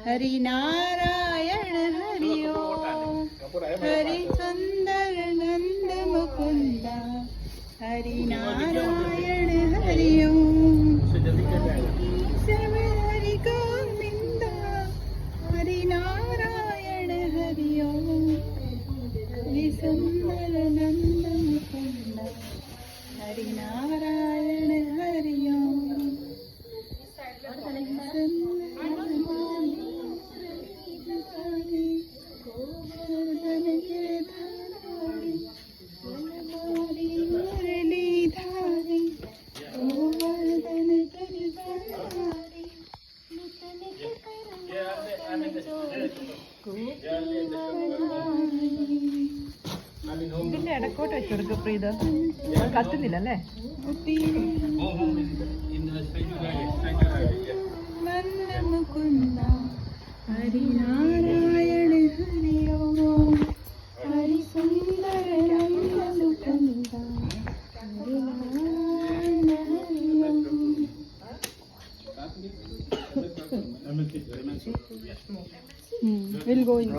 हरि नारायण हरि ओम हरि सुंदर नंद मुकुंद हरि नारायण हरि ओम हरि गोविंद हरि नारायण हरि ओम हरि सुंदर नंद मुकुंद हरि नारायण हरि ओम ഇതിന്റെ ഇടക്കോട്ട് വെച്ചെടുക്ക പ്രീത കത്തുന്നില്ല അല്ലേ മുകുന്ദ ഹരി നാരായണ ഹരി ഓം ഹരി സുന്ദര മുകുന്ദ ഹരി നാരായണ ഹരി ഓം. We'll go in.